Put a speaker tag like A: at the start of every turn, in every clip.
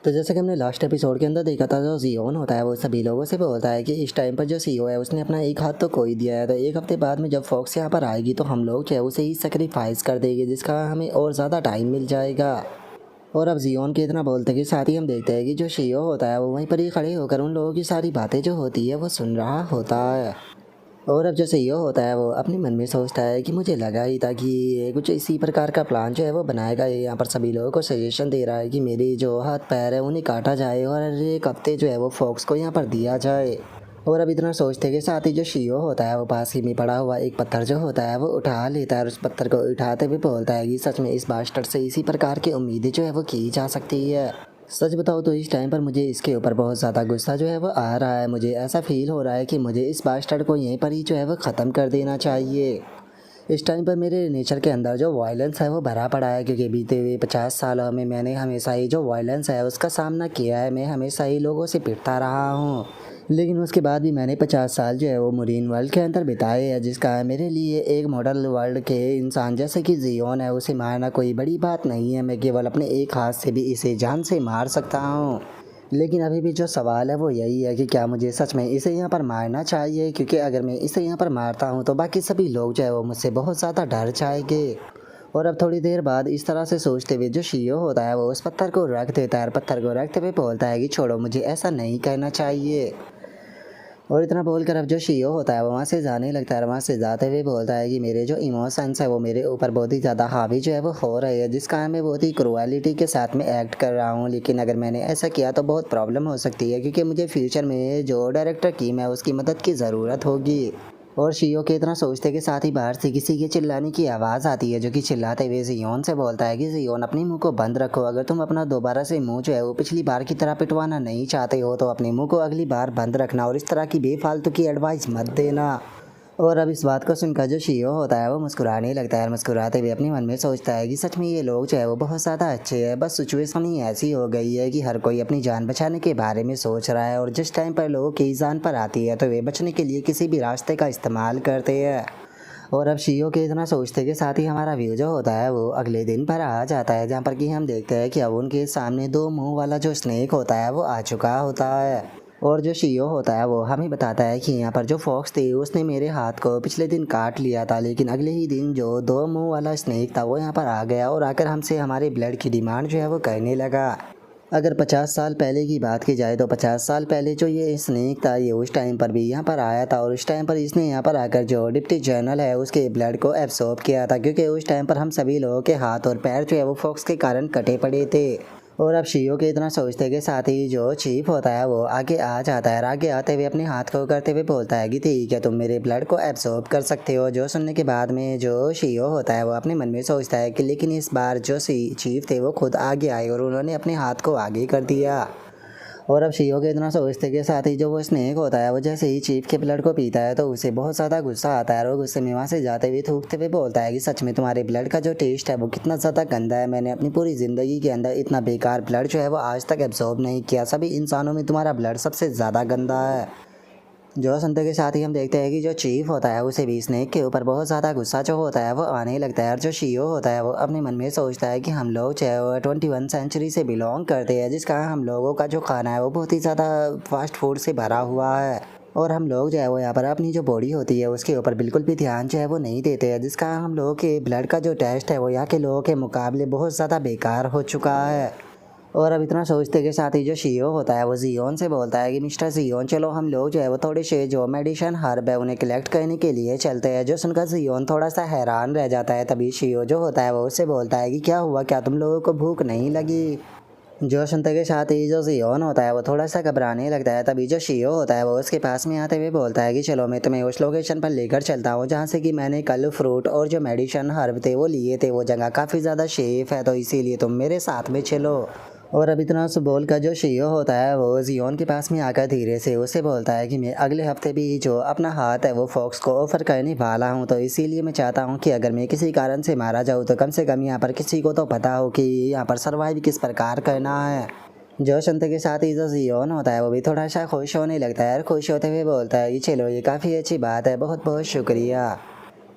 A: तो जैसे कि हमने लास्ट एपिसोड के अंदर देखा था, जो जियोन होता है वो सभी लोगों से बोलता है कि इस टाइम पर जो सीईओ है उसने अपना एक हाथ तो खो ही दिया है, तो एक हफ्ते बाद में जब फॉक्स यहाँ पर आएगी तो हम लोग जो है उसे ही सेक्रीफाइस कर देंगे, जिसका हमें और ज़्यादा टाइम मिल जाएगा। और अब जियोन के इतना बोलते के साथ ही हम देखते हैं कि जो सीईओ होता है वो वहीं पर ही खड़े होकर उन लोगों की सारी बातें जो होती है वो सुन रहा होता है। और अब जो सीईओ होता है वो अपने मन में सोचता है कि मुझे लगा ही था कि ये कुछ इसी प्रकार का प्लान जो है वो बनाएगा। ये यहाँ पर सभी लोगों को सजेशन दे रहा है कि मेरे जो हाथ पैर है उन्हें काटा जाए और एक हफ्ते जो है वो फॉक्स को यहाँ पर दिया जाए। और अब इतना सोचते के साथ ही जो सीईओ होता है वो पास ही में पड़ा हुआ एक पत्थर जो होता है वो उठा लेता है और उस पत्थर को उठाते हुए बोलता है कि सच में इस बास्टर्ड से इसी प्रकार की उम्मीदें जो है वो की जा सकती है। सच बताओ तो इस टाइम पर मुझे इसके ऊपर बहुत ज़्यादा गुस्सा जो है वो आ रहा है। मुझे ऐसा फील हो रहा है कि मुझे इस बास्टर्ड को यहीं पर ही जो है वो ख़त्म कर देना चाहिए। इस टाइम पर मेरे नेचर के अंदर जो वायलेंस है वो भरा पड़ा है, क्योंकि बीते हुए 50 सालों में मैंने हमेशा ही जो वायलेंस है उसका सामना किया है। मैं हमेशा ही लोगों से पिटता रहा हूँ, लेकिन उसके बाद भी मैंने 50 साल जो है वो मरीन वर्ल्ड के अंदर बिताए हैं, जिसका मेरे लिए एक मॉडल वर्ल्ड के इंसान जैसे कि जियोन है उसे मारना कोई बड़ी बात नहीं है। मैं केवल अपने एक हाथ से भी इसे जान से मार सकता हूँ। लेकिन अभी भी जो सवाल है वो यही है कि क्या मुझे सच में इसे यहाँ पर मारना चाहिए, क्योंकि अगर मैं इसे यहाँ पर मारता हूँ तो बाकी सभी लोग जो है वो मुझसे बहुत ज़्यादा डर जाएंगे। और अब थोड़ी देर बाद इस तरह से सोचते हुए जो सीईओ होता है वो उस पत्थर को रख देता है। पत्थर को रखते हुए बोलता है कि छोड़ो, मुझे ऐसा नहीं करना चाहिए। और इतना बोलकर अब जो सीईओ होता है वो वहाँ से जाने लगता है। वहाँ से जाते हुए बोलता है कि मेरे जो इमोशंस है वो मेरे ऊपर बहुत ही ज़्यादा हावी जो है वो हो रहे हैं, जिसका मैं बहुत ही क्रुएलिटी के साथ में एक्ट कर रहा हूँ। लेकिन अगर मैंने ऐसा किया तो बहुत प्रॉब्लम हो सकती है, क्योंकि मुझे फ्यूचर में जो डायरेक्टर कीम है उसकी मदद की ज़रूरत होगी। और सीईओ के इतना सोचते के साथ ही बाहर से किसी के चिल्लाने की आवाज़ आती है, जो कि चिल्लाते हुए जियोन से बोलता है कि जियोन, अपने मुंह को बंद रखो। अगर तुम अपना दोबारा से मुंह जो है वो पिछली बार की तरह पिटवाना नहीं चाहते हो तो अपने मुंह को अगली बार बंद रखना और इस तरह की बेफालतू की एडवाइस मत देना। और अब इस बात को सुनकर जो सीईओ होता है वो मुस्कुराने लगता है और मुस्कुराते हुए अपने मन में सोचता है कि सच में ये लोग जो है वो बहुत ज़्यादा अच्छे हैं। बस सिचुएशन ही ऐसी हो गई है कि हर कोई अपनी जान बचाने के बारे में सोच रहा है, और जिस टाइम पर लोगों की जान पर आती है तो वे बचने के लिए किसी भी रास्ते का इस्तेमाल करते हैं। और अब सीईओ के इतना सोचते के साथ ही हमारा व्यू जो होता है वो अगले दिन पर आ जाता है, जहाँ पर कि हम देखते हैं कि अब उनके सामने दो मुंह वाला जो स्नेक होता है वो आ चुका होता है। और जो सीईओ होता है वो हमें बताता है कि यहाँ पर जो फॉक्स थी उसने मेरे हाथ को पिछले दिन काट लिया था, लेकिन अगले ही दिन जो दो मुंह वाला स्नेक था वो यहाँ पर आ गया और आकर हमसे हमारे ब्लड की डिमांड जो है वो करने लगा। अगर 50 साल पहले की बात की जाए तो 50 साल पहले जो ये स्नेक था ये उस टाइम पर भी यहाँ पर आया था, और उस टाइम पर इसने यहाँ पर आकर जो डिप्टी जनरल है उसके ब्लड को एब्सॉर्ब किया था, क्योंकि उस टाइम पर हम सभी लोगों के हाथ और पैर जो है वो फॉक्स के कारण कटे पड़े थे। और अब सीईओ के इतना सोचते के साथ ही जो चीफ होता है वो आगे आ जाता है और आगे आते हुए अपने हाथ को करते हुए बोलता है कि ठीक है, तुम मेरे ब्लड को एब्सॉर्ब कर सकते हो। जो सुनने के बाद में जो सीईओ होता है वो अपने मन में सोचता है कि लेकिन इस बार जो चीफ थे वो खुद आगे आए और उन्होंने अपने हाथ को आगे कर दिया। और अब सीईओ के इतना सोचते के साथ ही जो वो स्नेक होता है वो जैसे ही चीफ के ब्लड को पीता है तो उसे बहुत ज़्यादा गुस्सा आता है और वो गुस्से में वहाँ से जाते हुए थूकते हुए बोलता है कि सच में तुम्हारे ब्लड का जो टेस्ट है वो कितना ज़्यादा गंदा है। मैंने अपनी पूरी ज़िंदगी के अंदर इतना बेकार ब्लड जो है वो आज तक एब्जॉर्ब नहीं किया। सभी इंसानों में तुम्हारा ब्लड सबसे ज़्यादा गंदा है। जो सुनते के साथ ही हम देखते हैं कि जो चीफ होता है उसे भी स्नेक के ऊपर बहुत ज़्यादा गुस्सा जो होता है वो आने लगता है, और जो सीईओ होता है वो अपने मन में सोचता है कि हम लोग जो है वो 21 सेंचुरी से बिलोंग करते हैं, जिसका हम लोगों का जो खाना है वो बहुत ही ज़्यादा फास्ट फूड से भरा हुआ है। और हम लोग जो है वो यहाँ पर अपनी जो बॉडी होती है उसके ऊपर बिल्कुल भी ध्यान जो है वो नहीं देते हैं, जिसका हम लोगों के ब्लड का जो टेस्ट है वो यहाँ के लोगों के मुकाबले बहुत ज़्यादा बेकार हो चुका है। और अब इतना सोचते के साथ ही जो सीईओ होता है वो जियोन से बोलता है कि मिस्टर जियोन, चलो हम लोग जो है वो थोड़े से जो मेडिसिन हर्ब है उन्हें कलेक्ट करने के लिए चलते हैं। जो सुनकर जियोन थोड़ा सा हैरान रह जाता है। तभी सीईओ जो होता है वो उससे बोलता है कि क्या हुआ, क्या तुम लोगों को भूख नहीं लगी? जो सुनते के साथ ही जो जियोन होता है वो थोड़ा सा घबराने लगता है। तभी जो सीईओ होता है वो उसके पास में आते हुए बोलता है कि चलो मैं तुम्हें उस लोकेशन पर लेकर चलता हूँ जहाँ से कि मैंने कल फ्रूट और जो मेडिसिन हर्ब थे वो लिए थे। वो जगह काफ़ी ज़्यादा सेफ है, तो इसीलिए तुम मेरे साथ में चलो। और अब इतना बोल कर जो सीईओ होता है वो जियोन के पास में आकर धीरे से उसे बोलता है कि मैं अगले हफ्ते भी जो अपना हाथ है वो फॉक्स को ऑफर करने वाला हूँ, तो इसीलिए मैं चाहता हूँ कि अगर मैं किसी कारण से मारा जाऊँ तो कम से कम यहाँ पर किसी को तो पता हो कि यहाँ पर सर्वाइव किस प्रकार करना है। जो सुनते के साथ ही जो जियोन होता है वो भी थोड़ा सा खुश होने लगता है और खुश होते हुए बोलता है कि चलो ये काफ़ी अच्छी बात है, बहुत बहुत शुक्रिया।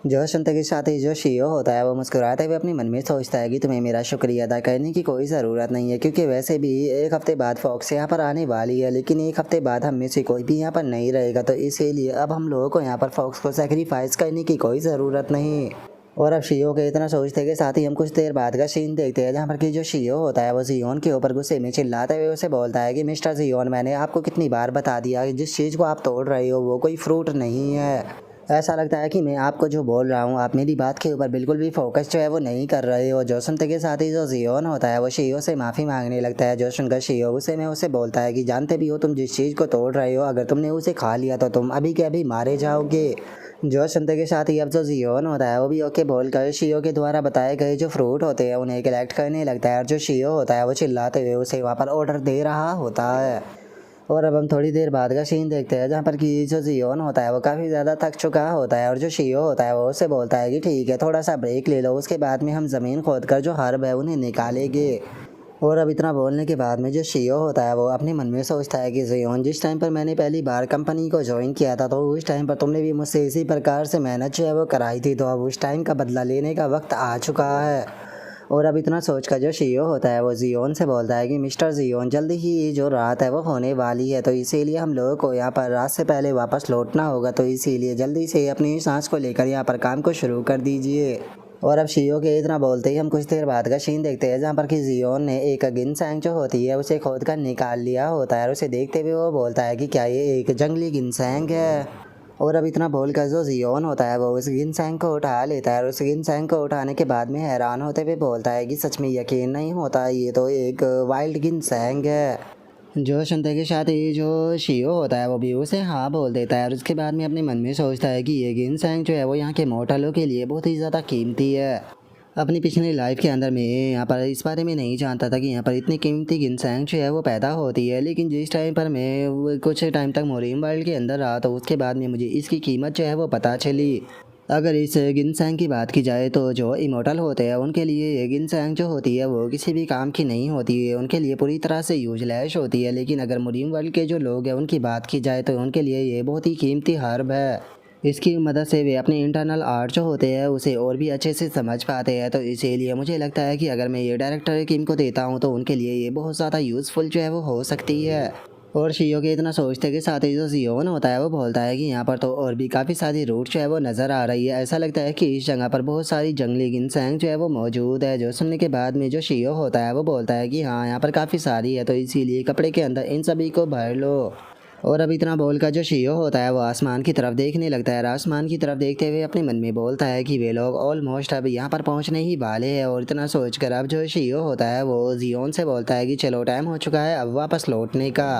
A: जो सुनते के साथ ही जो शीओ होता है वो मुस्कुराते हुए अपने मन में सोचता है कि तुम्हें मेरा शुक्रिया अदा करने की कोई ज़रूरत नहीं है, क्योंकि वैसे भी एक हफ्ते बाद फॉक्स यहाँ पर आने वाली है, लेकिन एक हफ्ते बाद हम में से कोई भी यहाँ पर नहीं रहेगा, तो इसीलिए अब हम लोगों को यहाँ पर फॉक्स को सेक्रीफाइस करने की कोई ज़रूरत नहीं। और अब शियो के इतना सोचते के साथ ही हम कुछ देर बाद का सीन देखते हैं, जहाँ पर कि जो शियो होता है वो जियोन के ऊपर गुस्से में चिल्लाते हुए उसे बोलता है कि मिस्टर जियोन, मैंने आपको कितनी बार बता दिया कि जिस चीज़ को आप तोड़ रहे हो वो कोई फ्रूट नहीं है। ऐसा लगता है कि मैं आपको जो बोल रहा हूँ आप मेरी बात के ऊपर बिल्कुल भी फोकस जो है वो नहीं कर रहे हो। जो सुनते के साथ ही जो जियोन होता है वो शियो से माफ़ी मांगने लगता है। जो सुनकर शियो उसे बोलता है कि जानते भी हो तुम जिस चीज़ को तोड़ रहे हो, अगर तुमने उसे खा लिया तो तुम अभी के अभी मारे जाओगे। जो सुनते के साथ ही अब जो जियोन होता है वो भी ओके बोलकर शियो के द्वारा बताए गए जो फ्रूट होते हैं उन्हें कलेक्ट करने लगता है, और जो शियो होता है वो चिल्लाते हुए उसे वहाँ पर ऑर्डर दे रहा होता है। और अब हम थोड़ी देर बाद का सीन देखते हैं, जहाँ पर कि जो जियोन होता है वो काफ़ी ज़्यादा थक चुका होता है, और जो शियो होता है वो उससे बोलता है कि ठीक है थोड़ा सा ब्रेक ले लो, उसके बाद में हम ज़मीन खोद कर जो हर्ब है उन्हें निकालेंगे। और अब इतना बोलने के बाद में जो शियो होता है वो अपने मन में सोचता है कि जियोन, जिस टाइम पर मैंने पहली बार कंपनी को ज्वाइन किया था तो उस टाइम पर तुमने भी मुझसे इसी प्रकार से मेहनत जो है वो कराई थी, तो अब उस टाइम का बदला लेने का वक्त आ चुका है। और अब इतना सोचकर जो शियो होता है वो जियोन से बोलता है कि मिस्टर जियोन, जल्दी ही जो रात है वो होने वाली है, तो इसीलिए हम लोगों को यहाँ पर रात से पहले वापस लौटना होगा, तो इसीलिए जल्दी से अपनी सांस को लेकर यहाँ पर काम को शुरू कर दीजिए। और अब शियो के इतना बोलते ही हम कुछ देर बाद का सीन देखते हैं, जहाँ पर कि जियोन ने एक गिनसैंग जो होती है उसे खोद कर निकाल लिया होता है, और उसे देखते हुए वो बोलता है कि क्या ये एक जंगली गिनसैंग है। और अब इतना बोलकर जो जियोन होता है वो उस गिनसैंग को उठा लेता है, और उस गिनसैंग को उठाने के बाद में हैरान होते हुए बोलता है कि सच में यकीन नहीं होता, ये तो एक वाइल्ड गिनसैंग है। जो सुनते के साथ ही जो शियो होता है वो भी उसे हाँ बोल देता है, और उसके बाद में अपने मन में सोचता है कि ये गिनसैंग जो है वो यहाँ के मोर्टलों के लिए बहुत ही ज़्यादा कीमती है। अपनी पिछली लाइफ के अंदर मैं यहाँ पर इस बारे में नहीं जानता था कि यहाँ पर इतनी कीमती गिनसैंग जो है वो पैदा होती है, लेकिन जिस टाइम पर मैं कुछ टाइम तक मोरिम वर्ल्ड के अंदर रहा तो उसके बाद में मुझे इसकी कीमत जो है वो पता चली। अगर इस गिनसैंग की बात की जाए तो जो इमोर्टल होते हैं उनके लिए ये गिनसैंग जो होती है वो किसी भी काम की नहीं होती है, उनके लिए पूरी तरह से यूजलेस होती है। लेकिन अगर मोरिम वर्ल्ड के जो लोग हैं उनकी बात की जाए तो उनके लिए ये बहुत ही कीमती हर्ब है। इसकी मदद से वे अपने इंटरनल आर्ट जो होते हैं उसे और भी अच्छे से समझ पाते हैं, तो इसीलिए मुझे लगता है कि अगर मैं ये डायरेक्टर किम को देता हूँ तो उनके लिए ये बहुत ज़्यादा यूज़फुल जो है वो हो सकती है। और शियो के इतना सोचते के साथ ही जो जियोन होता है वो बोलता है कि यहाँ पर तो और भी काफ़ी सारी रूट जो है वो नज़र आ रही है, ऐसा लगता है कि इस जगह पर बहुत सारी जंगली गिनसैंग जो है वो मौजूद है। जो सुनने के बाद में जो शियो होता है वो बोलता है कि हाँ यहाँ पर काफ़ी सारी है, तो इसीलिए कपड़े के अंदर इन सभी को भर लो। और अब इतना बोलकर जो शियो होता है वो आसमान की तरफ देखने लगता है, और आसमान की तरफ देखते हुए अपने मन में बोलता है कि वे लोग ऑलमोस्ट अब यहाँ पर पहुँचने ही वाले हैं। और इतना सोचकर अब जो शियो होता है वो जियोन से बोलता है कि चलो टाइम हो चुका है अब वापस लौटने का।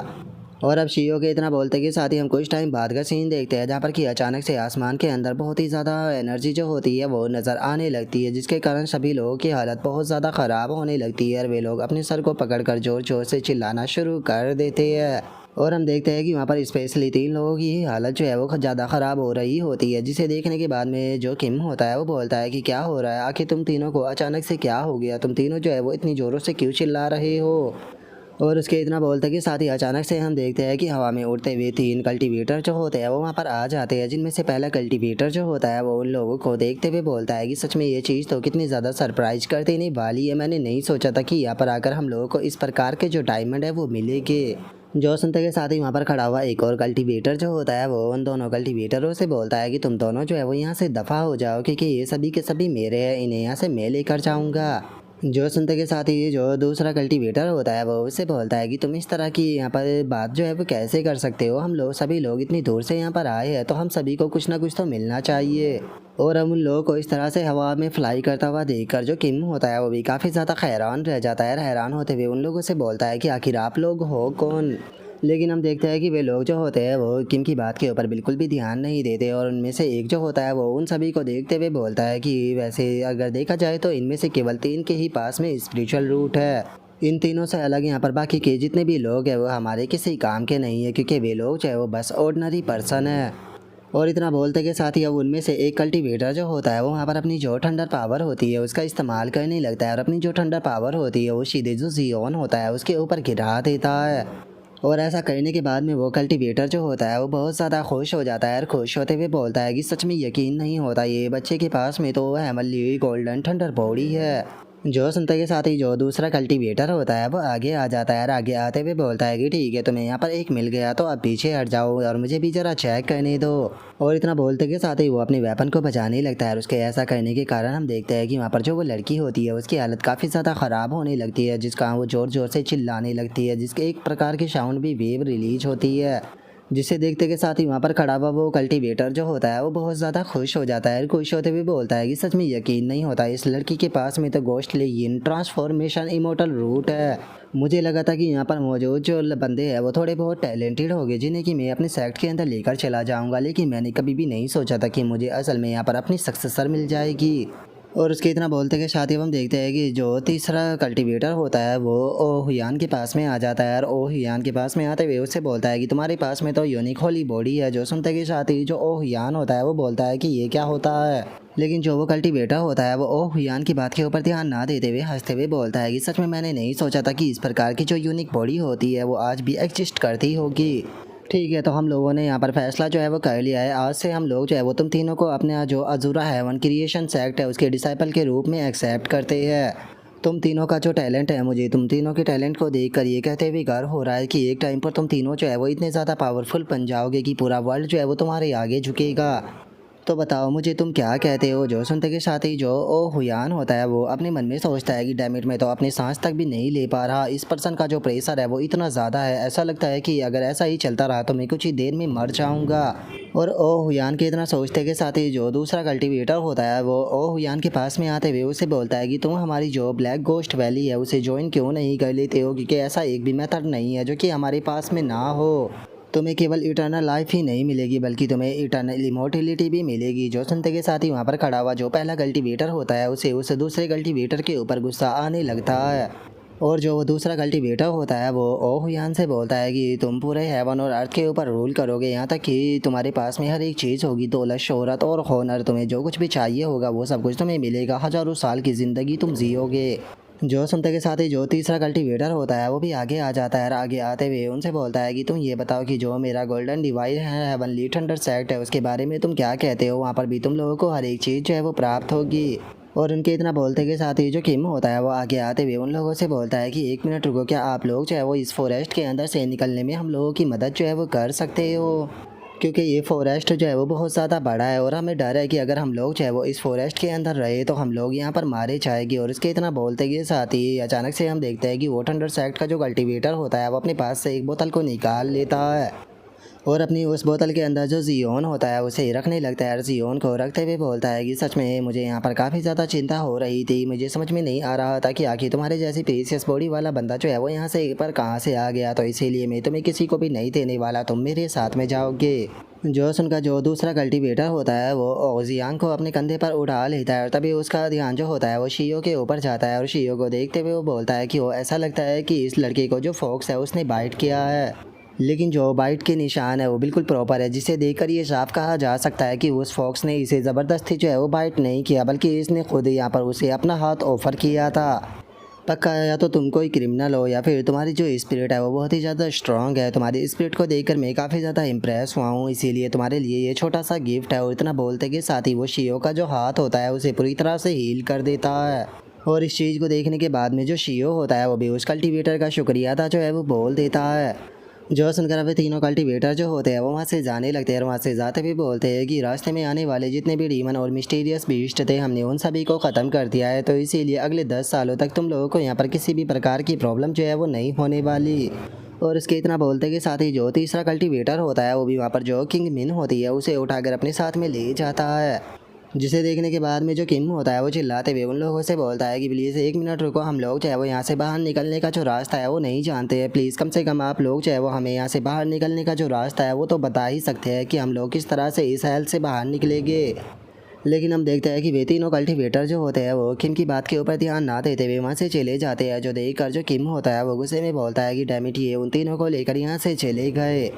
A: और अब शियो के इतना बोलते के साथ ही हम कुछ टाइम बाद का सीन देखते हैं, जहाँ पर कि अचानक से आसमान के अंदर बहुत ही ज़्यादा एनर्जी जो होती है वो नज़र आने लगती है, जिसके कारण सभी लोगों की हालत बहुत ज़्यादा ख़राब होने लगती है, और वे लोग अपने सर को पकड़कर ज़ोर ज़ोर से चिल्लाना शुरू कर देते हैं। और हम देखते हैं कि वहाँ पर स्पेशली 3 लोगों की ही हालत जो है वो ज़्यादा ख़राब हो रही होती है, जिसे देखने के बाद में जो किम होता है वो बोलता है कि क्या हो रहा है, आखिर तुम तीनों को अचानक से क्या हो गया, तुम तीनों जो है वो इतनी ज़ोरों से क्यों चिल्ला रहे हो। और उसके इतना बोलते के साथ ही अचानक से हम देखते हैं कि हवा में उड़ते हुए 3 कल्टीवेटर जो होते हैं वो वहाँ पर आ जाते हैं, जिनमें से पहला कल्टीवेटर जो होता है वो उन लोगों को देखते हुए बोलता है कि सच में ये चीज़ तो कितनी ज़्यादा सरप्राइज कर देने वाली है, मैंने नहीं सोचा था कि यहाँ पर आकर हम लोगों को इस प्रकार के जो डायमंड है वो मिलेंगे। जो सुनते के साथ ही वहाँ पर खड़ा हुआ एक और कल्टीवेटर जो होता है वो उन दोनों कल्टीवेटरों से बोलता है कि तुम दोनों जो है वो यहाँ से दफ़ा हो जाओ, क्योंकि ये सभी के सभी मेरे हैं, इन्हें यहाँ से मैं लेकर जाऊँगा। जो सुनते के साथ ही जो दूसरा कल्टीवेटर होता है वो उससे बोलता है कि तुम इस तरह की यहाँ पर बात जो है वो कैसे कर सकते हो, हम लोग सभी लोग इतनी दूर से यहाँ पर आए हैं तो हम सभी को कुछ ना कुछ तो मिलना चाहिए। और हम उन लोगों को इस तरह से हवा में फ्लाई करता हुआ देखकर जो किम होता है वो भी काफ़ी ज़्यादा हैरान रह जाता है, हैरान होते हुए उन लोगों से बोलता है कि आखिर आप लोग हो कौन। लेकिन हम देखते हैं कि वे लोग जो होते हैं वो किम की बात के ऊपर बिल्कुल भी ध्यान नहीं देते, और उनमें से एक जो होता है वो उन सभी को देखते हुए बोलता है कि वैसे अगर देखा जाए तो इनमें से केवल 3 के ही पास में स्पिरिचुअल रूट है, इन तीनों से अलग यहाँ पर बाकी के जितने भी लोग हैं वो हमारे किसी काम के नहीं है, क्योंकि वे लोग चाहे वो बस ऑर्डिनरी पर्सन है। और इतना बोलते के साथ ही अब उनमें से एक कल्टीवेटर जो होता है वो वहाँ पर अपनी जो थंडर पावर होती है उसका इस्तेमाल करने लगता है, और अपनी जो थंडर पावर होती है वो सीधे जो जियोन होता है उसके ऊपर गिरा देता है। और ऐसा करने के बाद में वो कल्टीवेटर जो होता है वो बहुत ज़्यादा खुश हो जाता है और खुश होते हुए बोलता है कि सच में यकीन नहीं होता, ये बच्चे के पास में तो हेमनली गोल्डन थंडर बॉडी है। जो सुनते के साथ ही जो दूसरा कल्टीवेटर होता है वो आगे आ जाता है और आगे आते हुए बोलता है कि ठीक है, तुम्हें यहाँ पर एक मिल गया तो अब पीछे हट जाओ और मुझे भी ज़रा चेक करने दो। और इतना बोलते के साथ ही वो अपने वेपन को बचाने लगता है और उसके ऐसा करने के कारण हम देखते हैं कि वहाँ पर जो वो लड़की होती है उसकी हालत काफ़ी ज़्यादा ख़राब होने लगती है, जिसका वो ज़ोर ज़ोर से चिल्लाने लगती है, जिसके एक प्रकार की साउंड भी वेव रिलीज होती है, जिसे देखते के साथ ही वहाँ पर खड़ा हुआ वो कल्टीवेटर जो होता है वो बहुत ज़्यादा खुश हो जाता है और खुश होते हुए बोलता है कि सच में यकीन नहीं होता, इस लड़की के पास में तो गोस्टली इन ट्रांसफॉर्मेशन इमोर्टल रूट है। मुझे लगा था कि यहाँ पर मौजूद जो बंदे हैं वो थोड़े बहुत टैलेंटेड होंगे जिन्हें कि मैं अपने सेक्ट के अंदर लेकर चला जाऊँगा, लेकिन मैंने कभी भी नहीं सोचा था कि मुझे असल में यहाँ पर अपनी सक्सेसर मिल जाएगी। और उसके इतना बोलते के साथ ही हम देखते हैं कि जो तीसरा कल्टीवेटर होता है वो ओहुयान के पास में आ जाता है और ओहुयान के पास में आते हुए उससे बोलता है कि तुम्हारे पास में तो यूनिक होली बॉडी है। जो सुनते के साथ ही जो ओहुयान होता है वो बोलता है कि ये क्या होता है, लेकिन जो वो कल्टीवेटर होता है वो ओहुयान की बात के ऊपर ध्यान ना देते हुए हंसते हुए बोलता है कि सच में मैंने नहीं सोचा था कि इस प्रकार की जो यूनिक बॉडी होती है वो आज भी एग्जिस्ट करती होगी। ठीक है, तो हम लोगों ने यहाँ पर फैसला जो है वो कर लिया है, आज से हम लोग जो है वो तुम तीनों को अपने जो अजूरा हेवन क्रिएशन सेक्ट है उसके डिसाइपल के रूप में एक्सेप्ट करते हैं। तुम तीनों का जो टैलेंट है, मुझे तुम तीनों के टैलेंट को देखकर ये कहते हुए गर्व हो रहा है कि एक टाइम पर तुम तीनों जो है वो इतने ज़्यादा पावरफुल बन जाओगे कि पूरा वर्ल्ड जो है वो तुम्हारे आगे झुकेगा। तो बताओ मुझे तुम क्या कहते हो। जो सुनते के साथ ही जो ओ हुयान होता है वो अपने मन में सोचता है कि डैमिट मैं तो अपनी सांस तक भी नहीं ले पा रहा, इस पर्सन का जो प्रेशर है वो इतना ज़्यादा है, ऐसा लगता है कि अगर ऐसा ही चलता रहा तो मैं कुछ ही देर में मर जाऊंगा। और ओ हुयान के इतना सोचते के साथ ही जो दूसरा कल्टीवेटर होता है वो ओ हुयान के पास में आते हुए उसे बोलता है कि तुम हमारी जो ब्लैक गोस्ट वैली है उसे ज्वाइन क्यों नहीं कर लेते हो, क्योंकि ऐसा एक भी मेथड नहीं है जो कि हमारे पास में ना हो। तुम्हें केवल इटर्नल लाइफ ही नहीं मिलेगी बल्कि तुम्हें इटर्नल इमोर्टिलिटी भी मिलेगी। जो सुनते के साथ ही वहाँ पर खड़ा हुआ जो पहला कल्टीवेटर होता है उसे उस दूसरे कल्टीवेटर के ऊपर गुस्सा आने लगता है। और जो वो दूसरा कल्टीवेटर होता है वो ओहुयान से बोलता है कि तुम पूरे हेवन और अर्थ के ऊपर रूल करोगे, यहाँ तक कि तुम्हारे पास में हर एक चीज़ होगी, दौलत, शोहरत और होनर, तुम्हें जो कुछ भी चाहिए होगा वो सब कुछ तुम्हें मिलेगा, हज़ारों साल की ज़िंदगी तुम जियोगे। जो सुनते के साथ ही जो तीसरा कल्टीवेटर होता है वो भी आगे आ जाता है और आगे आते हुए उनसे बोलता है कि तुम ये बताओ कि जो मेरा गोल्डन डिवाइड है हेवनली थंडर सेक्ट है उसके बारे में तुम क्या कहते हो, वहाँ पर भी तुम लोगों को हर एक चीज़ जो है वो प्राप्त होगी। और उनके इतना बोलते के साथ ही जो किम होता है वो आगे आते हुए उन लोगों से बोलता है कि एक मिनट रुको, क्या आप लोग जो है वो इस फॉरेस्ट के अंदर से निकलने में हम लोगों की मदद जो है वो कर सकते हो, क्योंकि ये फॉरेस्ट जो है वो बहुत ज़्यादा बड़ा है और हमें डर है कि अगर हम लोग जो है वो इस फॉरेस्ट के अंदर रहे तो हम लोग यहाँ पर मारे जाएंगे। और इसके इतना बोलते के साथ ही अचानक से हम देखते हैं कि वो थंडर सेक्ट का जो कल्टीवेटर होता है वो अपने पास से एक बोतल को निकाल लेता है और अपनी उस बोतल के अंदर जो जियोन होता है उसे रखने लगता है और जियोन को रखते हुए बोलता है कि सच में मुझे यहाँ पर काफ़ी ज़्यादा चिंता हो रही थी, मुझे समझ में नहीं आ रहा था कि आखिर तुम्हारे जैसी प्रीशियस बॉडी वाला बंदा जो है वो यहाँ से पर कहाँ से आ गया, तो इसीलिए मैं तुम्हें किसी को भी नहीं देने वाला, तुम मेरे साथ में जाओगे। जो उनका जो दूसरा कल्टीवेटर होता है वो ओजियांग को अपने कंधे पर उठा लेता है और तभी उसका ध्यान जो होता है वो शियो के ऊपर जाता है और शियो को देखते हुए वो बोलता है कि वो ऐसा लगता है कि इस लड़के को जो फॉक्स है उसने बाइट किया है, लेकिन जो बाइट के निशान है वो बिल्कुल प्रॉपर है, जिसे देखकर ये साफ कहा जा सकता है कि उस फॉक्स ने इसे ज़बरदस्ती जो है वो बाइट नहीं किया बल्कि इसने खुद यहाँ पर उसे अपना हाथ ऑफर किया था। पक्का या तो तुम कोई क्रिमिनल हो या फिर तुम्हारी जो स्पिरिट है वो बहुत ही ज़्यादा स्ट्रांग है, तुम्हारी स्पिरिट को देखकर मैं काफ़ी ज़्यादा इम्प्रेस हुआ हूँ, इसीलिए तुम्हारे लिए ये छोटा सा गिफ्ट है। और इतना बोलते के साथ ही वो शियो का जो हाथ होता है उसे पूरी तरह से हील कर देता है। और इस चीज़ को देखने के बाद में जो शियो होता है वो भी उस कल्टीवेटर का शुक्रिया था जो है वो बोल देता है। जो सुनकर अब तीनों कल्टीवेटर जो होते हैं वो वहाँ से जाने लगते हैं और वहाँ से जाते भी बोलते हैं कि रास्ते में आने वाले जितने भी डीमन और मिस्टीरियस बीस्ट थे हमने उन सभी को ख़त्म कर दिया है, तो इसीलिए अगले 10 सालों तक तुम लोगों को यहाँ पर किसी भी प्रकार की प्रॉब्लम जो है वो नहीं होने वाली। और इसके इतना बोलते के साथ ही जो तीसरा कल्टीवेटर होता है वो भी वहाँ पर जो किंग मिन होती है उसे उठाकर अपने साथ में ले जाता है, जिसे देखने के बाद में जो किम होता है वो चिल्लाते हुए उन लोगों से बोलता है कि प्लीज़ एक मिनट रुको, हम लोग जो है वो यहाँ से बाहर निकलने का जो रास्ता है वो नहीं जानते हैं, प्लीज़ कम से कम आप लोग जो है वो हमें यहाँ से बाहर निकलने का जो रास्ता है वो तो बता ही सकते हैं कि हम लोग किस तरह से इस हेल से बाहर निकलेंगे। लेकिन हम देखते हैं कि वे तीनों कल्टीवेटर जो होते हैं वो किम की बात के ऊपर ध्यान ना देते हुए वहाँ से चले जाते हैं, जो देख कर जो किम होता है वो गुस्से में बोलता है कि डैमिट ये उन तीनों को लेकर यहाँ से चले गए।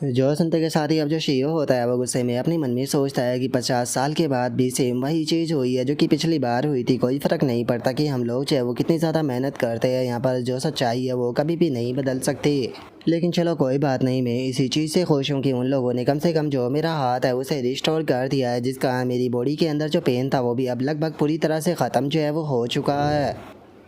A: जो सुनते के साथ ही अब जो शीयो होता है वो गुस्से में अपने मन में सोचता है कि 50 साल के बाद भी सेम वही चीज़ हुई है जो कि पिछली बार हुई थी। कोई फ़र्क नहीं पड़ता कि हम लोग चाहे वो कितनी ज़्यादा मेहनत करते हैं, यहाँ पर जो सच्चाई है वो कभी भी नहीं बदल सकती। लेकिन चलो कोई बात नहीं, मैं इसी चीज़ से खुश हूँ कि उन लोगों ने कम से कम जो मेरा हाथ है उसे रिस्टोर कर दिया है, जिसका मेरी बॉडी के अंदर जो पेन था वो भी अब लगभग पूरी तरह से ख़त्म जो है वो हो चुका है।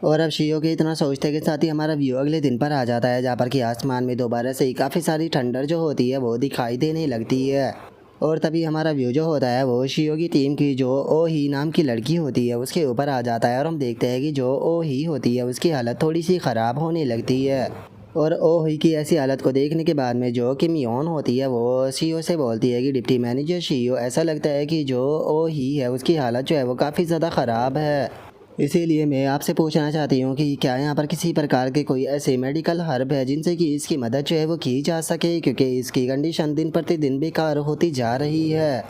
A: और अब शियो के इतना सोचते के साथ ही हमारा व्यू अगले दिन पर आ जाता है, जहाँ पर कि आसमान में दोबारा से ही काफ़ी सारी ठंडर जो होती है वो दिखाई देने लगती है। और तभी हमारा व्यू जो होता है वो शियो की टीम की जो ओ ही नाम की लड़की होती है उसके ऊपर आ जाता है, और हम देखते हैं कि जो ओ ही होती है उसकी हालत थोड़ी सी ख़राब होने लगती है। और ओ ही की ऐसी हालत को देखने के बाद में जो किम योन होती है वो शियो से बोलती है कि डिप्टी मैनेजर शियो, ऐसा लगता है कि जो ओ ही है उसकी हालत जो है वो काफ़ी ज़्यादा ख़राब है। इसीलिए मैं आपसे पूछना चाहती हूँ कि क्या यहाँ पर किसी प्रकार के कोई ऐसे मेडिकल हर्ब है जिनसे कि इसकी मदद जो है वो की जा सके, क्योंकि इसकी कंडीशन दिन प्रतिदिन बेकार होती जा रही है।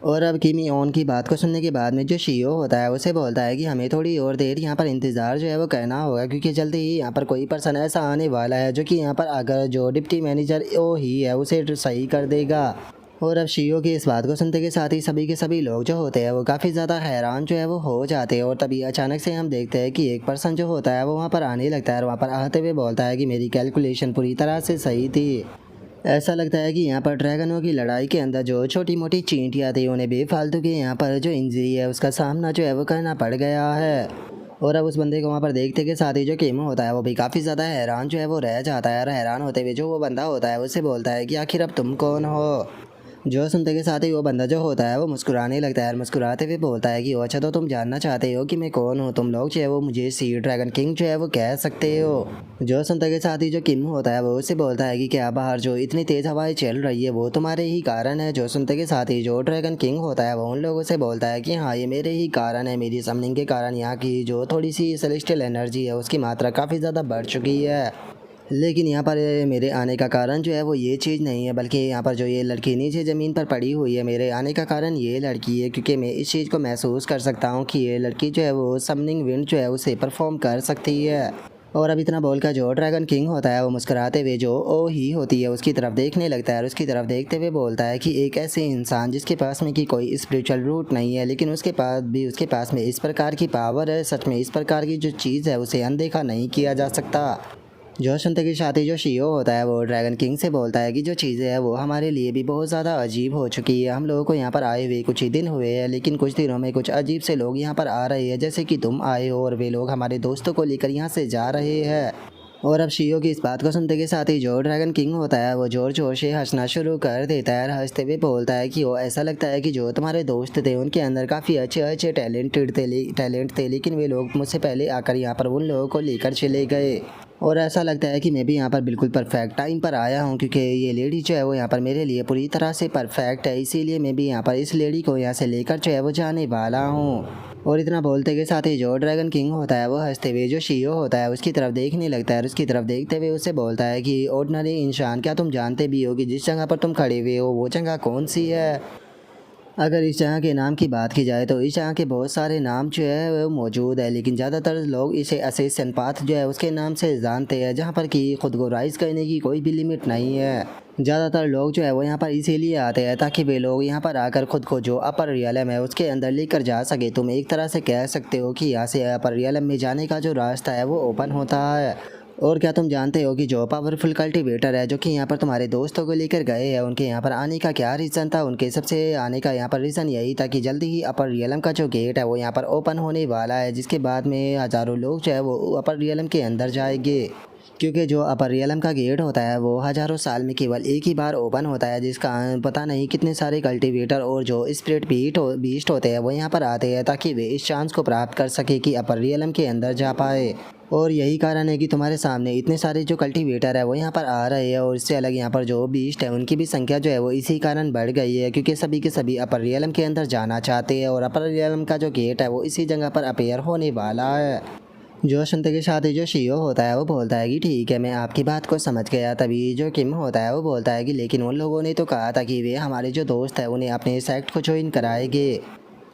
A: और अब किमी ओन की बात को सुनने के बाद में जो शियो होता है उसे बोलता है कि हमें थोड़ी और देर यहाँ पर इंतज़ार जो है वो करना होगा, क्योंकि जल्दी ही यहाँ पर कोई पर्सन ऐसा आने वाला है जो कि यहाँ पर अगर जो डिप्टी मैनेजर ओ ही है उसे सही कर देगा। और अब शियो की इस बात को सुनते के साथ ही सभी के सभी लोग जो होते हैं वो काफ़ी ज़्यादा हैरान जो है वो हो जाते हैं। और तभी अचानक से हम देखते हैं कि एक पर्सन जो होता है वो वहाँ पर आने लगता है, और वहाँ पर आते हुए बोलता है कि मेरी कैलकुलेशन पूरी तरह से सही थी। ऐसा लगता है कि यहाँ पर ड्रैगनों की लड़ाई के अंदर जो छोटी मोटी चींटियाँ थी उन्हें बेफालतू के यहाँ पर जो इंजरी है उसका सामना जो है वो करना पड़ गया है। और अब उस बंदे को वहाँ पर देखते के साथ ही जो किम होता है वो भी काफ़ी ज़्यादा हैरान जो है वो रह जाता है, और हैरान होते हुए जो वो बंदा होता है उससे बोलता है कि आखिर अब तुम कौन हो। जो सुनते के साथ ही वो बंदा जो होता है वो मुस्कुराने लगता है, और मुस्कुराते हुए बोलता है कि ओ अच्छा, तो तुम जानना चाहते हो कि मैं कौन हूँ, तुम लोग जो है वो मुझे सी ड्रैगन किंग जो है वो कह सकते हो। जो सुनते के साथ ही जो किम होता है वो उससे बोलता है कि क्या बाहर जो इतनी तेज़ हवाएं चल रही है वो तुम्हारे ही कारण है। जो सुनते के साथ ही जो ड्रैगन किंग होता है वो उन लोगों से बोलता है कि हाँ, ये मेरे ही कारण है, मेरी समनिंग के कारण यहाँ की जो थोड़ी सी सेलेस्टियल एनर्जी है उसकी मात्रा काफ़ी ज़्यादा बढ़ चुकी है। लेकिन यहाँ पर मेरे आने का कारण जो है वो ये चीज़ नहीं है, बल्कि यहाँ पर जो ये लड़की नीचे ज़मीन पर पड़ी हुई है, मेरे आने का कारण ये लड़की है, क्योंकि मैं इस चीज़ को महसूस कर सकता हूँ कि ये लड़की जो है वो समनिंग विंड जो है उसे परफॉर्म कर सकती है। और अब इतना बोलकर जो ड्रैगन किंग होता है वो मुस्कुराते हुए जो ओ ही होती है उसकी तरफ देखने लगता है, और उसकी तरफ देखते हुए बोलता है कि एक ऐसे इंसान जिसके पास में कि कोई स्पिरिचुअल रूट नहीं है, लेकिन उसके पास में इस प्रकार की पावर है, सच में इस प्रकार की जो चीज़ है उसे अनदेखा नहीं किया जा सकता। जो सुनते के साथ ही जो शियो होता है वो ड्रैगन किंग से बोलता है कि जो चीज़ें हैं वो हमारे लिए भी बहुत ज़्यादा अजीब हो चुकी है। हम लोगों को यहाँ पर आए हुए कुछ ही दिन हुए हैं, लेकिन कुछ दिनों में कुछ अजीब से लोग यहाँ पर आ रहे हैं, जैसे कि तुम आए हो, और वे लोग हमारे दोस्तों को लेकर यहाँ से जा रहे हैं। और अब शियो की इस बात को सुनते के साथ ही जो ड्रैगन किंग होता है वो जोर जोर से हंसना शुरू कर देता है, और हंसते हुए बोलता है कि वो ऐसा लगता है कि जो तुम्हारे दोस्त थे उनके अंदर काफ़ी अच्छे अच्छे टैलेंट थे, लेकिन वे लोग मुझसे पहले आकर यहाँ पर उन लोगों को लेकर चले गए। और ऐसा लगता है कि मैं भी यहाँ पर बिल्कुल परफेक्ट टाइम पर आया हूँ, क्योंकि ये लेडी जो है वो यहाँ पर मेरे लिए पूरी तरह से परफेक्ट है, इसीलिए मैं भी यहाँ पर इस लेडी को यहाँ से लेकर जो है वो जाने वाला हूँ। और इतना बोलते के साथ ही जो ड्रैगन किंग होता है वो हंसते हुए जो शियो होता है उसकी तरफ देखने लगता है, और उसकी तरफ देखते हुए उससे बोलता है कि ऑर्डिनरी इंसान, क्या तुम जानते भी हो कि जिस जगह पर तुम खड़े हुए हो वो जगह कौन सी है? अगर इस जगह के नाम की बात की जाए तो इस जगह के बहुत सारे नाम जो है वो मौजूद है, लेकिन ज़्यादातर लोग इसे असेसियन पाथ जो है उसके नाम से जानते हैं, जहाँ पर कि खुद को राइज करने की कोई भी लिमिट नहीं है। ज़्यादातर लोग जो है वो यहाँ पर इसीलिए आते हैं ताकि वे लोग यहाँ पर आकर खुद को जो अपर रियलम है उसके अंदर लेकर जा सके। तुम एक तरह से कह सकते हो कि यहाँ से अपर रियलम में जाने का जो रास्ता है वो ओपन होता है। और क्या तुम जानते हो कि जो पावरफुल कल्टीवेटर है जो कि यहाँ पर तुम्हारे दोस्तों को लेकर गए हैं, उनके यहाँ पर आने का क्या रीज़न था? उनके सबसे आने का यहाँ पर रीज़न यही था कि जल्दी ही अपर रियलम का जो गेट है वो यहाँ पर ओपन होने वाला है, जिसके बाद में हज़ारों लोग जो है वो अपर रियलम के अंदर जाएंगे। क्योंकि जो अपर रियलम का गेट होता है वो हज़ारों साल में केवल एक ही बार ओपन होता है, जिसका पता नहीं कितने सारे कल्टीवेटर और जो स्पिरिट बीस्ट होते हैं वो यहाँ पर आते हैं ताकि वे इस चांस को प्राप्त कर सके कि अपर रियलम के अंदर जा पाए। और यही कारण है कि तुम्हारे सामने इतने सारे जो कल्टीवेटर है वो यहाँ पर आ रहे हैं, और इससे अलग यहाँ पर जो बीस्ट है उनकी भी संख्या जो है वो इसी कारण बढ़ गई है, क्योंकि सभी के सभी अपर रियलम के अंदर जाना चाहते हैं, और अपर रियलम का जो गेट है वो इसी जगह पर अपेयर होने वाला है। जो सुनते के साथ ही जो शियो होता है वो बोलता है कि ठीक है, मैं आपकी बात को समझ गया। तभी जो किम होता है वो बोलता है कि लेकिन उन लोगों ने तो कहा था कि वे हमारे जो दोस्त है उन्हें अपने सेक्ट को ज्वाइन कराएंगे।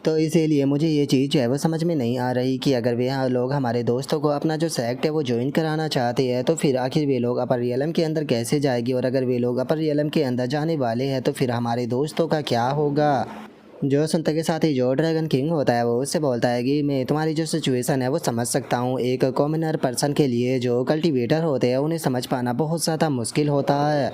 A: तो इसीलिए मुझे ये चीज़ जो है वो समझ में नहीं आ रही कि अगर वे यहाँ लोग हमारे दोस्तों को अपना जो सेक्ट है वो ज्वाइन कराना चाहते हैं तो फिर आखिर वे लोग अपर रियलम के अंदर कैसे जाएगी, और अगर वे लोग अपर रियलम के अंदर जाने वाले हैं तो फिर हमारे दोस्तों का क्या होगा। जो सुनते के साथ ही जो ड्रैगन किंग होता है वो उससे बोलता है कि मैं तुम्हारी जो सिचुएशन है वो समझ सकता हूँ। एक कॉमनर पर्सन के लिए जो कल्टीवेटर होते हैं उन्हें समझ पाना बहुत ज़्यादा मुश्किल होता है,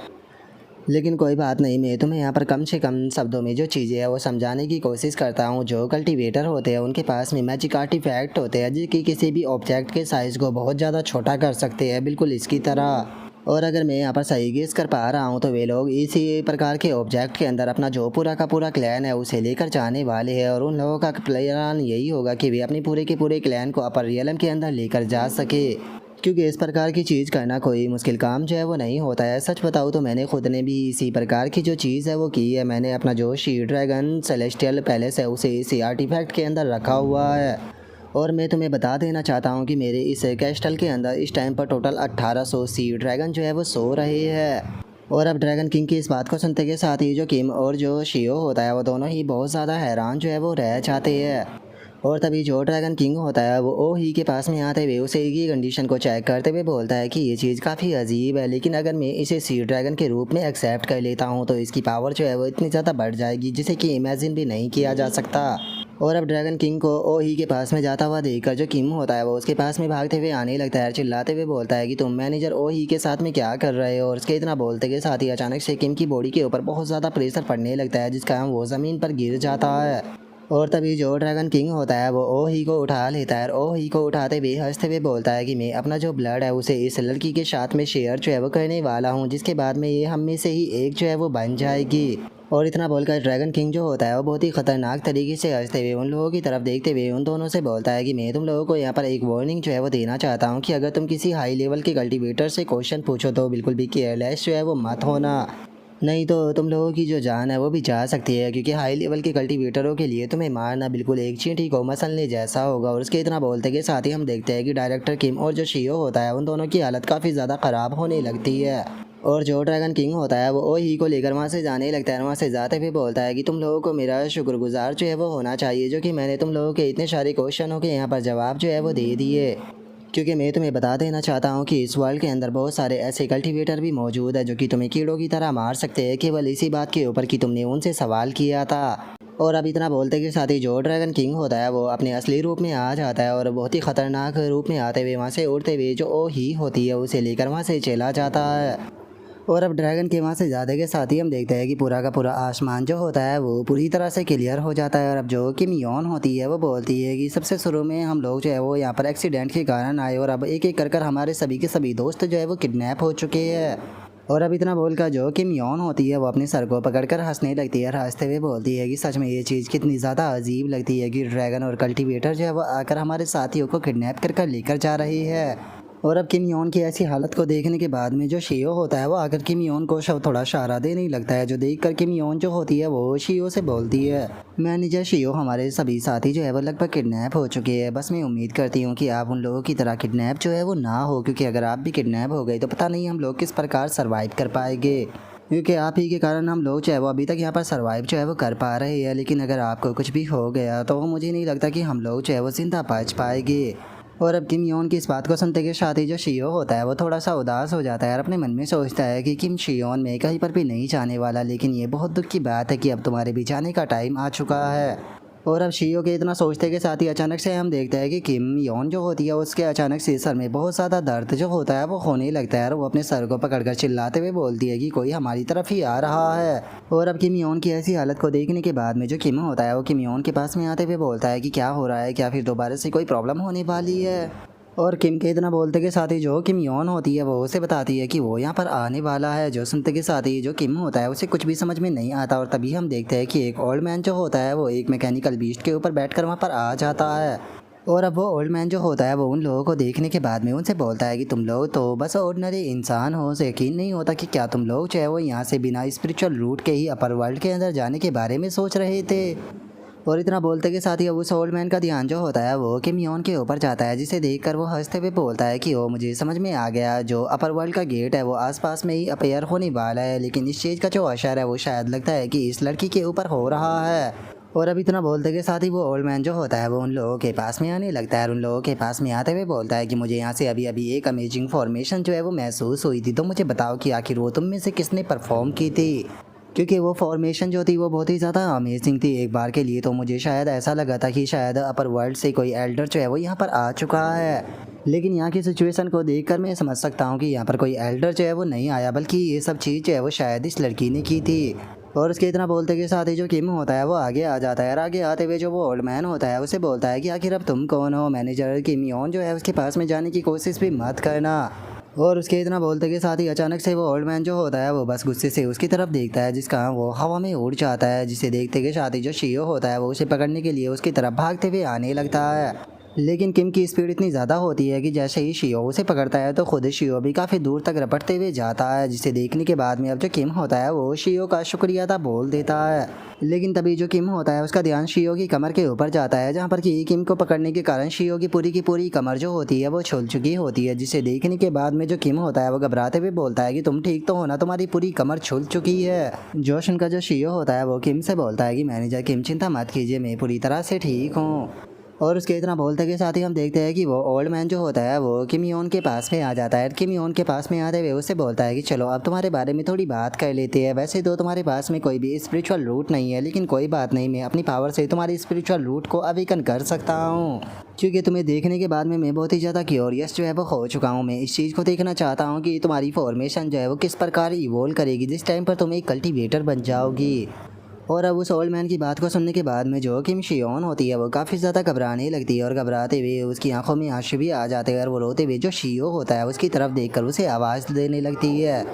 A: लेकिन कोई बात नहीं, मैं तुम्हें यहाँ पर कम से कम शब्दों में जो चीज़ें हैं वो समझाने की कोशिश करता हूँ। जो कल्टीवेटर होते हैं उनके पास में मैजिक आर्टिफैक्ट होते हैं जो कि किसी भी ऑब्जेक्ट के साइज़ को बहुत ज़्यादा छोटा कर सकते हैं, बिल्कुल इसकी तरह। और अगर मैं यहाँ पर सही गेस कर पा रहा हूँ तो वे लोग इसी प्रकार के ऑब्जेक्ट के अंदर अपना जो पूरा का पूरा क्लैन है उसे लेकर जाने वाले हैं, और उन लोगों का प्लान यही होगा कि वे अपनी पूरे के पूरे क्लैन को अपर रियलम के अंदर लेकर जा सके, क्योंकि इस प्रकार की चीज़ करना कोई मुश्किल काम जो है वो नहीं होता है। सच बताऊँ तो मैंने खुद ने भी इसी प्रकार की जो चीज़ है वो की है। मैंने अपना जो शी ड्रैगन सेलेस्टियल पैलेस है उसे इसी आर्टिफैक्ट के अंदर रखा हुआ है, और मैं तुम्हें बता देना चाहता हूँ कि मेरे इस कैस्टल के अंदर इस टाइम पर टोटल 1800 सी ड्रैगन जो है वो सो रहे हैं। और अब ड्रैगन किंग की इस बात को सुनते के साथ ही जो किम और जो शियो होता है वो दोनों ही बहुत ज़्यादा हैरान जो है वो रह जाते हैं। और तभी जो ड्रैगन किंग होता है वो ओ ही के पास में आते हुए उसे की कंडीशन को चेक करते हुए बोलता है कि ये चीज़ काफ़ी अजीब है, लेकिन अगर मैं इसे सी ड्रैगन के रूप में एक्सेप्ट कर लेता हूँ तो इसकी पावर जो है वो इतनी ज़्यादा बढ़ जाएगी जिसे कि इमेजिन भी नहीं किया जा सकता। और अब ड्रैगन किंग को ओ ही के पास में जाता हुआ देखकर जो किम होता है वो उसके पास में भागते हुए आने लगता है, चिल्लाते हुए बोलता है कि तुम मैनेजर ओ ही के साथ में क्या कर रहे हो। और उसके इतना बोलते के साथ ही अचानक से किम की बॉडी के ऊपर बहुत ज़्यादा प्रेशर पड़ने लगता है जिसका वो ज़मीन पर गिर जाता है। और तभी जो ड्रैगन किंग होता है वो ओ ही को उठा लेता है, और ओ ही को उठाते हुए हंसते हुए बोलता है कि मैं अपना जो ब्लड है उसे इस लड़की के साथ में शेयर जो है वो करने वाला हूँ, जिसके बाद में ये हम में से ही एक जो है वो बन जाएगी। और इतना बोलकर ड्रैगन किंग जो होता है वो बहुत ही खतरनाक तरीके से हंसते हुए उन लोगों की तरफ देखते हुए उन दोनों से बोलता है कि मैं तुम लोगों को यहाँ पर एक वार्निंग जो है वो देना चाहता हूँ कि अगर तुम किसी हाई लेवल के कल्टीवेटर से क्वेश्चन पूछो तो बिल्कुल भी केयरलेस जो है वो मत होना, नहीं तो तुम लोगों की जो जान है वो भी जा सकती है, क्योंकि हाई लेवल के कल्टीवेटरों के लिए तुम्हें मारना बिल्कुल एक चींटी को मसलने जैसा होगा। और उसके इतना बोलते के साथ ही हम देखते हैं कि डायरेक्टर किम और जो शियो होता है उन दोनों की हालत काफ़ी ज़्यादा ख़राब होने लगती है। और जो ड्रैगन किंग होता है वो ओ ही को लेकर वहाँ से जाने लगता है, वहाँ से जाते हुए बोलता है कि तुम लोगों को मेरा शुक्रगुजार जो है वो होना चाहिए जो कि मैंने तुम लोगों के इतने सारे क्वेश्चनों के यहाँ पर जवाब जो है वो दे दिए, क्योंकि मैं तुम्हें बता देना चाहता हूँ कि इस वर्ल्ड के अंदर बहुत सारे ऐसे कल्टीवेटर भी मौजूद है जो कि तुम्हें कीड़ों की तरह मार सकते हैं केवल इसी बात के ऊपर कि तुमने उनसे सवाल किया था। और अब इतना बोलते के साथ ही जो ड्रैगन किंग होता है वो अपने असली रूप में आ जाता है, और बहुत ही खतरनाक रूप में आते हुए वहाँ से उड़ते हुए जो ओ ही होती है उसे लेकर वहाँ से चला जाता है। और अब ड्रैगन के वहाँ से जाने के साथ ही हम देखते हैं कि पूरा का पूरा आसमान जो होता है वो पूरी तरह से क्लियर हो जाता है। और अब जो किम योन होती है वो बोलती है कि सबसे शुरू में हम लोग जो है वो यहाँ पर एक्सीडेंट के कारण आए, और अब एक एक कर हमारे सभी के सभी दोस्त जो है वो किडनैप हो चुके हैं। और अब इतना बोलकर जो किम योन होती है वो अपने सर को पकड़कर हंसने लगती है, हंसते हुए बोलती है कि सच में ये चीज़ कितनी ज़्यादा अजीब लगती है कि ड्रैगन और कल्टीवेटर जो है वो आकर हमारे साथियों को किडनैप कर लेकर जा रही है। और अब किम योन की ऐसी हालत को देखने के बाद में जो शियो होता है वो आकर किम योन को थोड़ा सहारा देने लगता है, जो देखकर किम योन जो होती है वो शियो से बोलती है मैनेजर शियो, हमारे सभी साथी जो है वो लगभग किडनैप हो चुके हैं, बस मैं उम्मीद करती हूँ कि आप उन लोगों की तरह किडनैप जो है वो ना हो, क्योंकि अगर आप भी किडनैप हो गए तो पता नहीं हम लोग किस प्रकार सर्वाइव कर पाएंगे, क्योंकि आप ही के कारण हम लोग जो है वो अभी तक यहाँ पर सर्वाइव जो है वो कर पा रहे हैं, लेकिन अगर आपको कुछ भी हो गया तो मुझे नहीं लगता कि हम लोग जो है वो जिंदा बच पाएंगे। और अब किम योन की इस बात को सुनते के साथ ही जो शियो होता है वो थोड़ा सा उदास हो जाता है और अपने मन में सोचता है कि किम शियोन में कहीं पर भी नहीं जाने वाला, लेकिन ये बहुत दुख की बात है कि अब तुम्हारे भी जाने का टाइम आ चुका है। और अब शियो के इतना सोचते के साथ ही अचानक से हम देखते हैं कि किम योन जो होती है उसके अचानक से सर में बहुत ज़्यादा दर्द जो होता है वो होने लगता है, और वो अपने सर को पकड़कर चिल्लाते हुए बोलती है कि कोई हमारी तरफ ही आ रहा है। और अब किम योन की ऐसी हालत को देखने के बाद में जो किम होता है वो किम योन के पास में आते हुए बोलता है कि क्या हो रहा है, क्या फिर दोबारा से कोई प्रॉब्लम होने वाली है। और किम के इतना बोलते के साथ ही जो किम योन होती है वो उसे बताती है कि वो यहाँ पर आने वाला है। जो सुनते के साथ ही जो किम होता है उसे कुछ भी समझ में नहीं आता, और तभी हम देखते हैं कि एक ओल्ड मैन जो होता है वो एक मैकेनिकल बीस्ट के ऊपर बैठकर वहाँ पर आ जाता है। और अब वो ओल्ड मैन जो होता है वो उन लोगों को देखने के बाद में उनसे बोलता है कि तुम लोग तो बस ऑर्डिनरी इंसान हो, यकीन नहीं होता कि क्या तुम लोग जो है वो यहाँ से बिना स्पिरिचुअल रूट के ही अपर वर्ल्ड के अंदर जाने के बारे में सोच रहे थे। और इतना बोलते के साथ ही उस ओल्ड मैन का ध्यान जो होता है वो किम योन के ऊपर जाता है, जिसे देखकर वो हंसते हुए बोलता है कि ओ मुझे समझ में आ गया, जो अपर वर्ल्ड का गेट है वो आसपास में ही अपेयर होने वाला है, लेकिन इस चीज़ का जो असर है वो शायद लगता है कि इस लड़की के ऊपर हो रहा है। और अब इतना बोलते के साथ ही वो ओल्ड मैन जो होता है वो उन लोगों के पास में आने लगता है और उन लोगों के पास में आते हुए बोलता है कि मुझे यहाँ से अभी अभी एक अमेजिंग फॉर्मेशन जो है वो महसूस हुई थी, तो मुझे बताओ कि आखिर वो तुम में से किसने परफॉर्म की थी, क्योंकि वो फॉर्मेशन जो थी वो बहुत ही ज़्यादा अमेजिंग थी एक बार के लिए। तो मुझे शायद ऐसा लगा था कि शायद अपर वर्ल्ड से कोई एल्डर जो है वो यहाँ पर आ चुका है, लेकिन यहाँ की सिचुएशन को देखकर मैं समझ सकता हूँ कि यहाँ पर कोई एल्डर जो है वो नहीं आया, बल्कि ये सब चीज़ जो है वो शायद इस लड़की ने की थी। और उसके इतना बोलते के साथ ही जो किम होता है वो आगे आ जाता है और आगे आते हुए जो वो ओल्ड मैन होता है उसे बोलता है कि आखिर अब तुम कौन हो। मैनेजर किम योन जो है उसके पास में जाने की कोशिश भी मत करना। और उसके इतना बोलते के साथ ही अचानक से वो ओल्ड मैन जो होता है वो बस गुस्से से उसकी तरफ देखता है, जिसका वो हवा में उड़ जाता है, जिसे देखते के साथ ही जो शियो होता है वो उसे पकड़ने के लिए उसकी तरफ भागते हुए आने लगता है। लेकिन किम की स्पीड इतनी ज़्यादा होती है कि जैसे ही शियो उसे पकड़ता है तो खुद शियो भी काफ़ी दूर तक रपटते हुए जाता है, जिसे देखने के बाद में अब जो किम होता है वो शियो का शुक्रिया अदा बोल देता है। लेकिन तभी जो किम होता है उसका ध्यान शियो की कमर के ऊपर जाता है, जहाँ पर कि किम को पकड़ने के कारण शियो की पूरी कमर जो होती है वो छूल चुकी होती है, जिसे देखने के बाद में जो किम होता है वो घबराते हुए बोलता है कि तुम ठीक तो हो ना, तुम्हारी पूरी कमर छूल चुकी है। जोशन का जो शियो होता है वो किम से बोलता है कि मैनेजर किम चिंता मत कीजिए, मैं पूरी तरह से ठीक हूँ। और उसके इतना बोलते के साथ ही हम देखते हैं कि वो ओल्ड मैन जो होता है वो किम योन के पास में आ जाता है। किम योन के पास में आते हुए उससे बोलता है कि चलो अब तुम्हारे बारे में थोड़ी बात कर लेते हैं। वैसे तो तुम्हारे पास में कोई भी स्पिरिचुअल रूट नहीं है, लेकिन कोई बात नहीं, मैं अपनी पावर से तुम्हारी स्पिरिचुअल रूट को अवेकन कर सकता हूँ, क्योंकि तुम्हें देखने के बाद में मैं बहुत ही ज़्यादा क्यूरियस जो है वो हो चुका हूँ। मैं इस चीज़ को देखना चाहता हूँ कि तुम्हारी फॉर्मेशन जो है वो किस प्रकार इवोल्व करेगी जिस टाइम पर तुम एक कल्टिवेटर बन जाओगी। और अब उस ओल्ड मैन की बात को सुनने के बाद में जो किम शियोन होती है वो काफ़ी ज़्यादा घबराने लगती है और घबराते हुए उसकी आंखों में आंसू भी आ जाते हैं और वो रोते हुए जो शियो होता है उसकी तरफ देखकर उसे आवाज़ देने लगती है।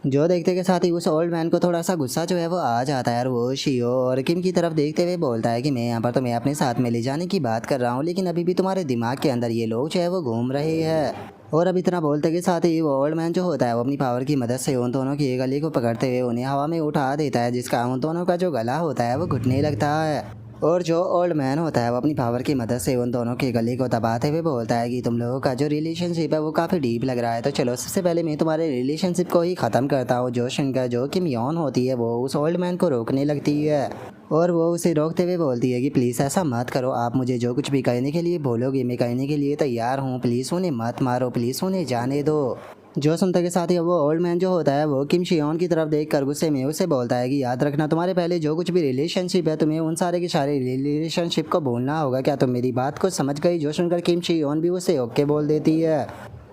A: जो देखते के साथ ही उस ओल्ड मैन को थोड़ा सा गुस्सा जो है वो आ जाता है और वो शियो और किम की तरफ देखते हुए बोलता है कि मैं यहाँ पर तुम्हें अपने साथ में ले जाने की बात कर रहा हूँ, लेकिन अभी भी तुम्हारे दिमाग के अंदर ये लोग जो है वो घूम रहे हैं। और अब इतना बोलते के साथ ही वो ओल्ड मैन जो होता है वो अपनी पावर की मदद से उन दोनों की गले को पकड़ते हुए उन्हें हवा में उठा देता है, जिसका उन दोनों का जो गला होता है वो घुटने लगता है। और जो ओल्ड मैन होता है वो अपनी पावर की मदद से उन दोनों के गले को दबाते हुए बोलता है कि तुम लोगों का जो रिलेशनशिप है वो काफ़ी डीप लग रहा है, तो चलो सबसे पहले मैं तुम्हारे रिलेशनशिप को ही ख़त्म करता हूँ। जो सुनकर जो किम योन होती है वो उस ओल्ड मैन को रोकने लगती है और वो उसे रोकते हुए बोलती है कि प्लीज़ ऐसा मत करो, आप मुझे जो कुछ भी कहने के लिए बोलोगे मैं कहने के लिए तैयार हूँ, प्लीज़ उन्हें मत मारो, प्लीज़ उन्हें जाने दो। जो सुनते के साथ ही वो ओल्ड मैन जो होता है वो किम शियोन की तरफ देख कर गुस्से में उसे बोलता है कि याद रखना तुम्हारे पहले जो कुछ भी रिलेशनशिप है तुम्हें उन सारे के सारे रिलेशनशिप को भूलना होगा। क्या तुम मेरी बात को समझ गई? जो सुनकर किम शियोन भी उसे ओके बोल देती है।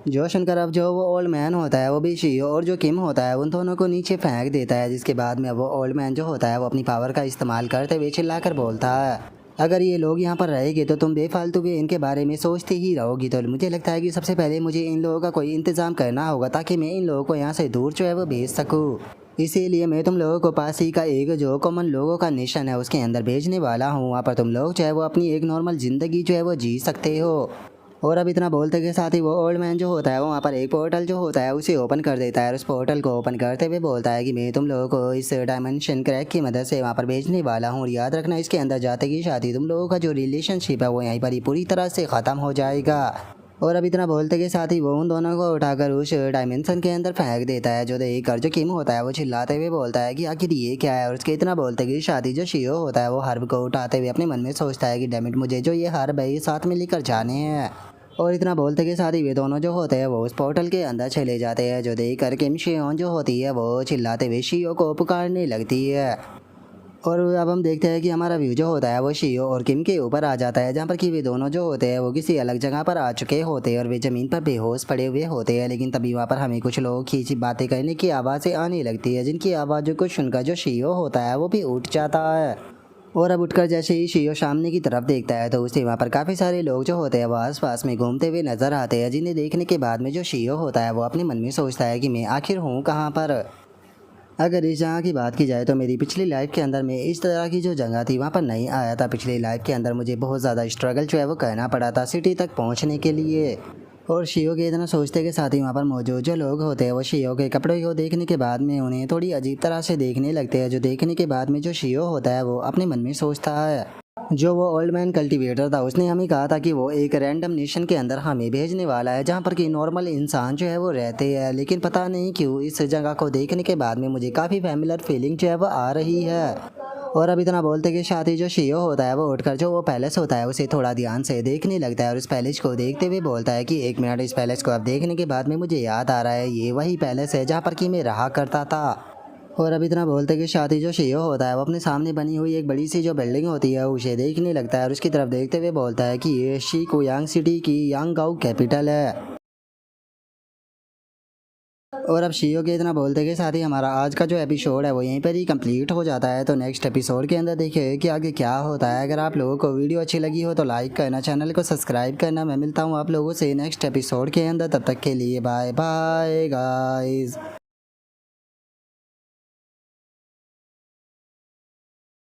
A: जो सुनकर अब जो वो ओल्ड मैन होता है वो भी शियो और जो किम होता है उन दोनों को नीचे फेंक देता है, जिसके बाद में वो ओल्ड मैन जो होता है वो अपनी पावर का इस्तेमाल करते हुए चिल्लाकर बोलता है, अगर ये लोग यहाँ पर रहेंगे तो तुम बेफालतू के इनके बारे में सोचते ही रहोगी। तो मुझे लगता है कि सबसे पहले मुझे इन लोगों का कोई इंतज़ाम करना होगा ताकि मैं इन लोगों को यहाँ से दूर जो है वो भेज सकूँ। इसीलिए मैं तुम लोगों को पास ही का एक जो कॉमन लोगों का नेशन है उसके अंदर भेजने वाला हूँ। वहाँ पर तुम लोग जो है वो अपनी एक नॉर्मल ज़िंदगी जो है वो जी सकते हो। और अब इतना बोलते के साथ ही वो ओल्ड मैन जो होता है वो वहाँ पर एक पोर्टल जो होता है उसे ओपन कर देता है और उस पोर्टल को ओपन करते हुए बोलता है कि मैं तुम लोगों को इस डायमेंशन क्रैक की मदद से वहाँ पर भेजने वाला हूँ। और याद रखना इसके अंदर जाते की शादी तुम लोगों का जो रिलेशनशिप है वो यहीं पर ही पूरी तरह से ख़त्म हो जाएगा। और अब इतना बोलते के साथ ही वो उन दोनों को उठाकर उस डायमेंशन के अंदर फेंक देता है। जो देख कर जो किम होता है वो चिल्लाते हुए बोलता है कि आखिर ये क्या है। और उसके इतना बोलते कि शादी जो शियो होता है वो हर्ब को उठाते हुए अपने मन में सोचता है कि डैमिट मुझे जो ये हर्ब है ये साथ में लेकर जाने हैं। और इतना बोलते के साथ ही वे दोनों जो होते हैं वो उस पोर्टल के अंदर चले जाते हैं। जो देख कर किम शियोन जो होती है वो चिल्लाते हुए शियो को पुकारने लगती है। और अब हम देखते हैं कि हमारा व्यू जो होता है वो शियो और किम के ऊपर आ जाता है, जहाँ पर कि वे दोनों जो होते हैं वो किसी अलग जगह पर आ चुके होते हैं और वे ज़मीन पर बेहोश पड़े हुए होते हैं। लेकिन तभी वहाँ पर हमें कुछ लोग खींची बातें करने की आवाज़ें आने लगती है, जिनकी आवाज़ों को सुनकर जो शियो होता है वो भी उठ जाता है। और अब उठकर जैसे ही शियो सामने की तरफ देखता है तो उसे वहाँ पर काफ़ी सारे लोग जो होते हैं वो आस पास में घूमते हुए नजर आते हैं, जिन्हें देखने के बाद में जो शियो होता है वो अपने मन में सोचता है कि मैं आखिर हूँ कहाँ पर। अगर इस जगह की बात की जाए तो मेरी पिछली लाइफ के अंदर मैं इस तरह की जो जगह थी वहाँ पर नहीं आया था। पिछली लाइफ के अंदर मुझे बहुत ज़्यादा स्ट्रगल जो है वो करना पड़ा था सिटी तक पहुँचने के लिए। और शियो के इतना सोचते के साथ ही वहाँ पर मौजूद जो लोग होते हैं वो शियो के कपड़े को देखने के बाद में उन्हें थोड़ी अजीब तरह से देखने लगते हैं। जो देखने के बाद में जो शियो होता है वो अपने मन में सोचता है, जो वो ओल्ड मैन कल्टीवेटर था उसने हमें कहा था कि वो एक रैंडम नेशन के अंदर हमें भेजने वाला है, जहाँ पर कि नॉर्मल इंसान जो है वो रहते हैं। लेकिन पता नहीं क्यों इस जगह को देखने के बाद में मुझे काफ़ी फैमिलियर फीलिंग जो है वो आ रही है। और अब इतना बोलते कि साथ ही जो शियो होता है वो उठकर जो वो पैलेस होता है उसे थोड़ा ध्यान से देखने लगता है और उस पैलेस को देखते हुए बोलता है कि 1 मिनट, इस पैलेस को अब देखने के बाद में मुझे याद आ रहा है ये वही पैलेस है जहाँ पर कि मैं रहा करता था। और अब इतना बोलते कि साथ ही जो शियो होता है वो अपने सामने बनी हुई एक बड़ी सी जो बिल्डिंग होती है उसे देखने लगता है और उसकी तरफ देखते हुए बोलता है कि ये शिकुयांग सिटी की यांगाओ कैपिटल है। और अब शियो के इतना बोलते के साथ ही हमारा आज का जो एपिसोड है वो यहीं पर ही कंप्लीट हो जाता है। तो नेक्स्ट एपिसोड के अंदर देखिए कि आगे क्या होता है। अगर आप लोगों को वीडियो अच्छी लगी हो तो लाइक करना, चैनल को सब्सक्राइब करना। मैं मिलता हूँ आप लोगों से नेक्स्ट एपिसोड के अंदर, तब तक के लिए बाय बाय गाइस।